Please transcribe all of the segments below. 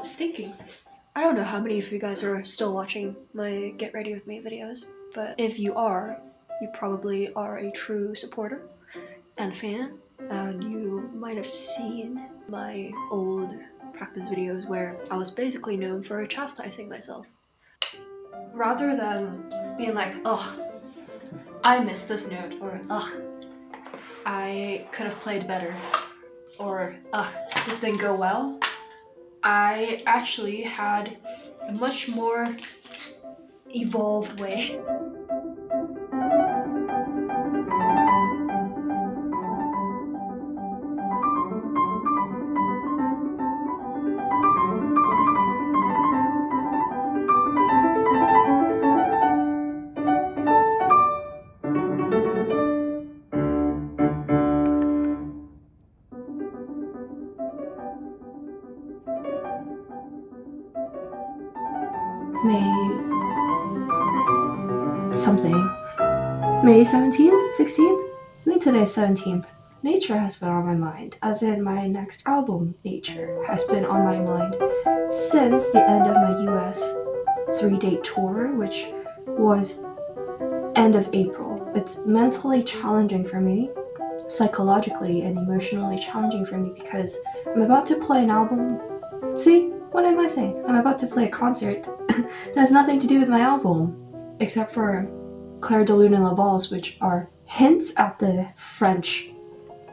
was thinking, I don't know how many of you guys are still watching my Get Ready With Me videos, but if you are, you probably are a true supporter and fan, and you might have seen my old practice videos where I was basically known for chastising myself. Rather than being like, ugh, I missed this note, or ugh, I could have played better, or ugh, this didn't go well, I actually had a much more evolved way. May something. May 17th? 16th? I think today's 17th. Nature has been on my mind, as in my next album, Nature, has been on my mind since the end of my US 3-date tour, which was end of April. It's mentally challenging for me, psychologically and emotionally challenging for me because I'm about to play an album. See? What am I saying? I'm about to play a concert that has nothing to do with my album, except for Claire de Lune and La Valse, which are hints at the French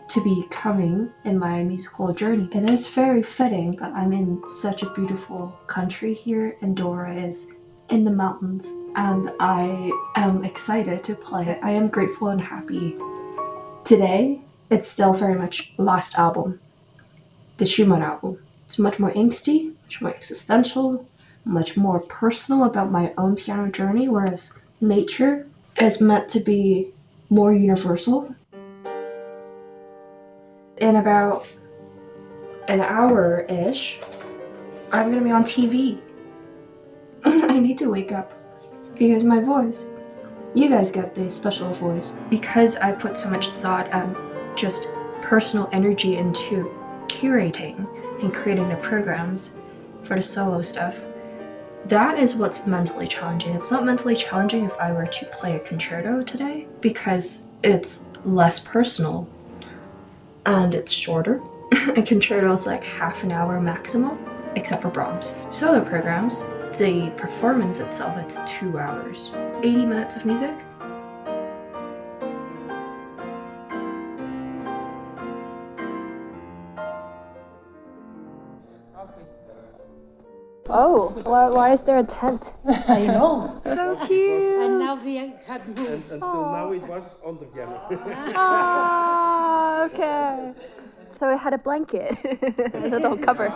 to be coming in my musical journey. It is very fitting that I'm in such a beautiful country here, and Dora is in the mountains, and I am excited to play it. I am grateful and happy. Today, it's still very much last album, the Schumann album. It's much more angsty, much more existential, much more personal about my own piano journey, whereas Nature is meant to be more universal. In about an hour-ish, I'm gonna be on TV. I need to wake up because my voice, you guys get the special voice. Because I put so much thought and just personal energy into curating and creating the programs for the solo stuff, that is what's mentally challenging. It's not mentally challenging if I were to play a concerto today, because it's less personal and it's shorter. A concerto is like half an hour maximum, except for Brahms. Solo programs, the performance itself, it's 2 hours, 80 minutes of music. Oh, why is there a tent? I know. So cute! And now the ink had moved. Until now it was on the piano. Ah, okay. So it had a blanket, a little cover.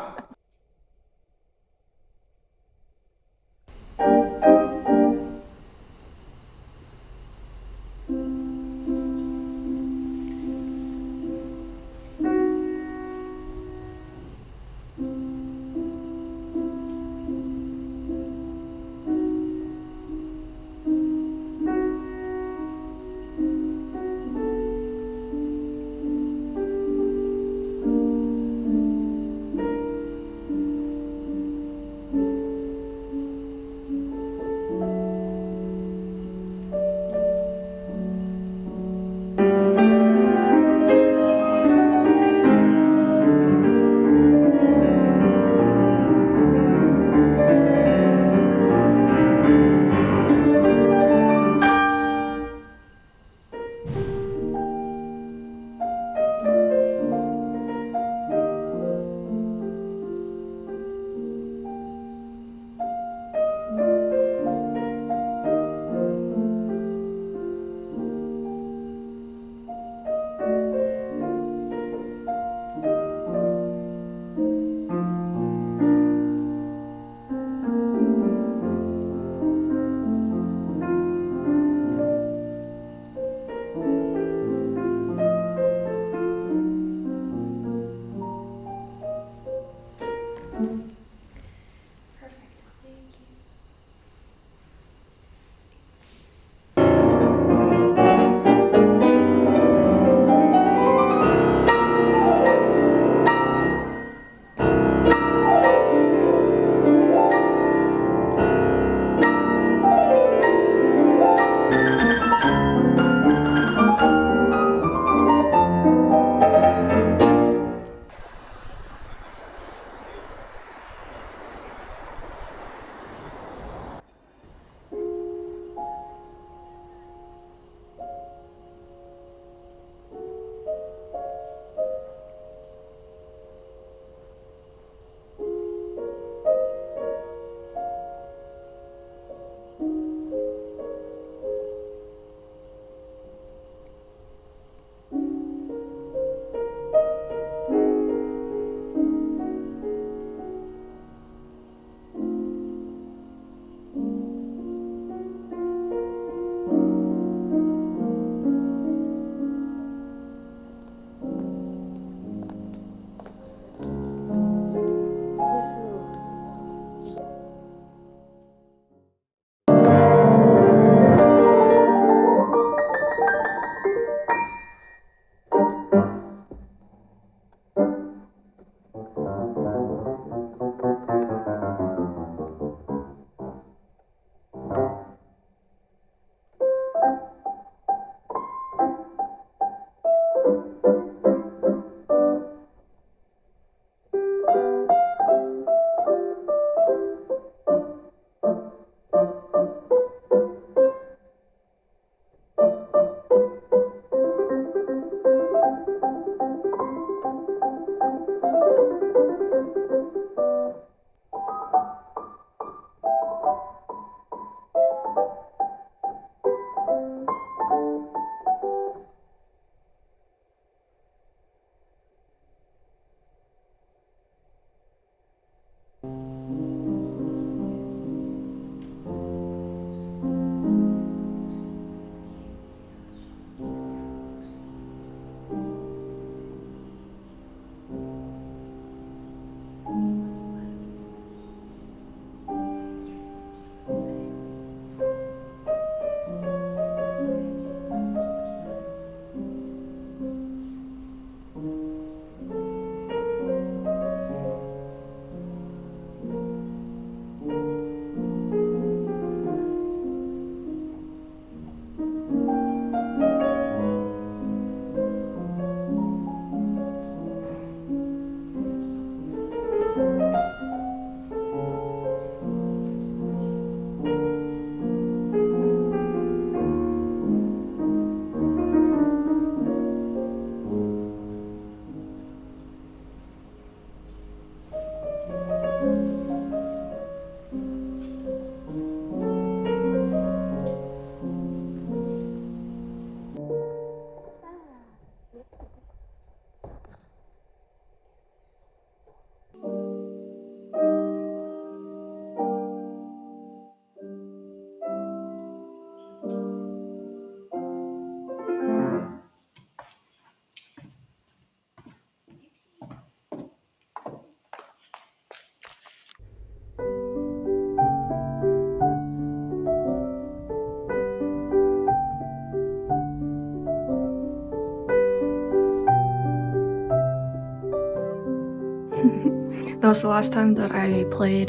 That was the last time that I played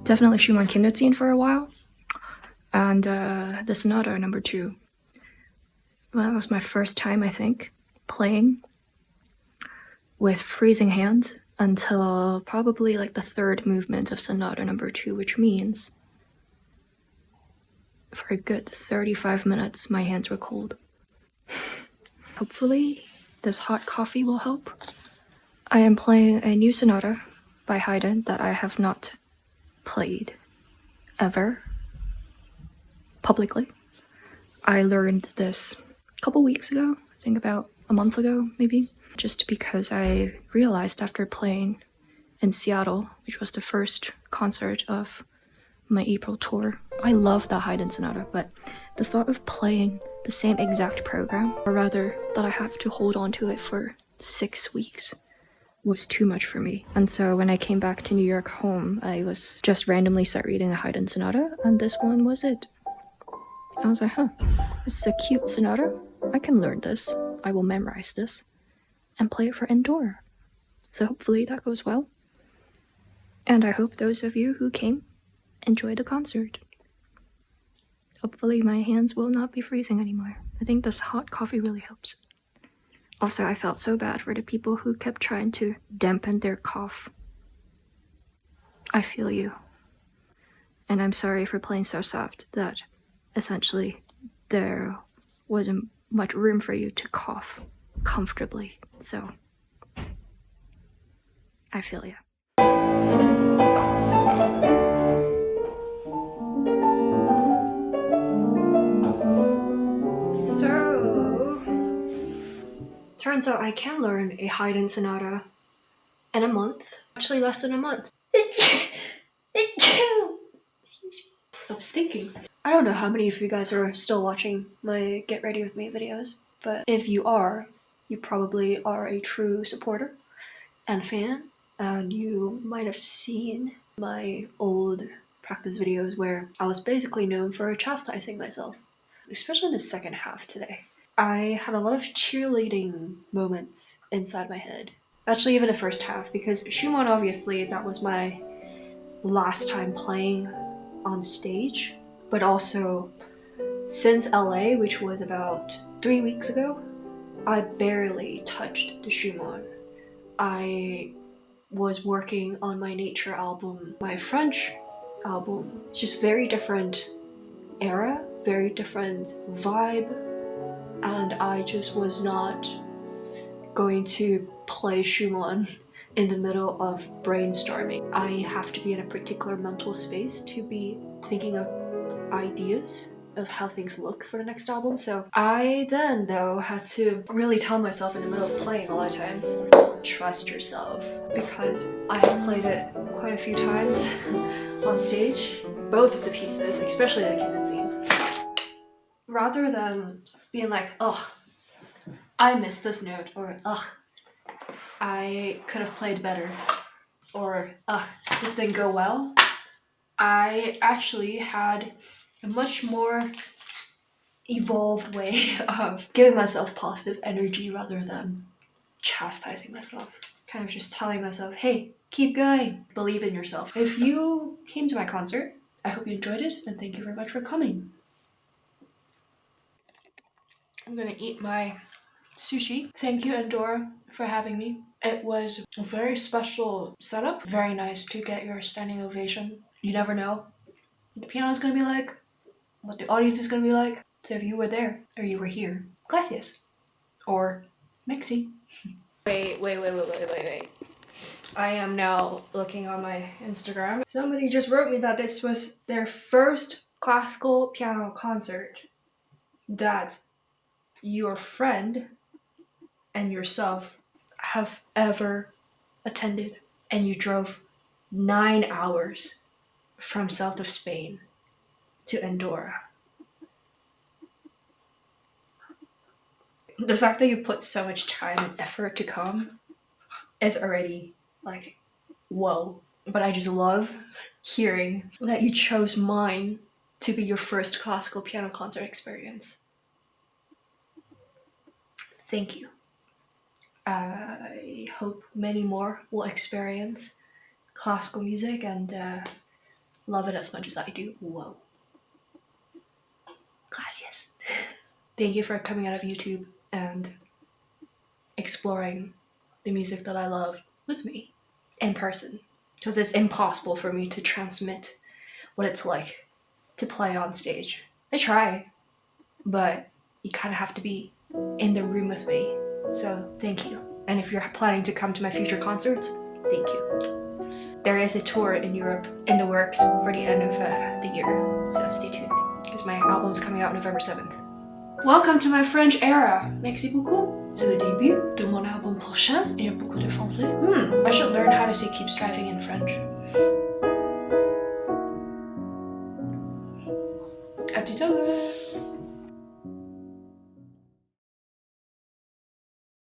definitely Schumann Kinderziehen for a while, and the Sonata number 2. Well, that was my first time, I think, playing with freezing hands until probably like the third movement of Sonata number 2, which means for a good 35 minutes my hands were cold. Hopefully this hot coffee will help. I am playing a new sonata by Haydn that I have not played ever publicly. I learned this a couple weeks ago, I think about a month ago maybe, just because I realized after playing in Seattle, which was the first concert of my April tour. I love the Haydn sonata, but the thought of playing the same exact program, or rather that I have to hold on to it for 6 weeks, was too much for me. And so when I came back to New York home, I was just randomly start reading a Haydn sonata, and this one was it. I was like, this is a cute sonata. I can learn this. I will memorize this and play it for indoor. So hopefully that goes well. And I hope those of you who came enjoy the concert. Hopefully my hands will not be freezing anymore. I think this hot coffee really helps. Also, I felt so bad for the people who kept trying to dampen their cough. I feel you. And I'm sorry for playing so soft that essentially there wasn't much room for you to cough comfortably. So I feel you. So turns out I can learn a Haydn sonata in a month. Actually less than a month. I'm stinking. I don't know how many of you guys are still watching my Get Ready With Me videos, but if you are, you probably are a true supporter and fan, and you might have seen my old practice videos where I was basically known for chastising myself, especially in the second half today. I had a lot of cheerleading moments inside my head. Actually, even the first half, because Schumann, obviously, that was my last time playing on stage, but also since LA, which was about 3 weeks ago, I barely touched the Schumann. I was working on my nature album, my French album. It's just very different era, very different vibe, and I just was not going to play Schumann in the middle of brainstorming. I have to be in a particular mental space to be thinking of ideas of how things look for the next album. So I then, though, had to really tell myself in the middle of playing a lot of times, trust yourself, because I have played it quite a few times on stage, both of the pieces, especially the Kinderziehen. Rather than being like, ugh, I missed this note, or ugh, I could have played better, or ugh, this didn't go well, I actually had a much more evolved way of giving myself positive energy rather than chastising myself. Kind of just telling myself, hey, keep going, believe in yourself. If you came to my concert, I hope you enjoyed it, and thank you very much for coming. I'm gonna eat my sushi. Thank you, Andorra, for having me. It was a very special setup. Very nice to get your standing ovation. You never know what the piano's gonna be like, what the audience is gonna be like. So if you were there, or you were here, gracias. Or Mexi. Wait. I am now looking on my Instagram. Somebody just wrote me that this was their first classical piano concert that your friend and yourself have ever attended, and you drove 9 hours from south of Spain to Andorra. The fact that you put so much time and effort to come is already like, whoa. But I just love hearing that you chose mine to be your first classical piano concert experience. Thank you. I hope many more will experience classical music and love it as much as I do. Whoa. Gracias. Thank you for coming out of YouTube and exploring the music that I love with me in person. Because it's impossible for me to transmit what it's like to play on stage. I try, but you kind of have to be in the room with me. So thank you. And if you're planning to come to my future concerts, thank you. There is a tour in Europe in the works for the end of the year, so stay tuned, because my album's coming out November 7th. Welcome to my French era. Merci beaucoup. C'est le début de mon album prochain. Il y a beaucoup de français. I should learn how to say keep striving in French. À tout à l'heure.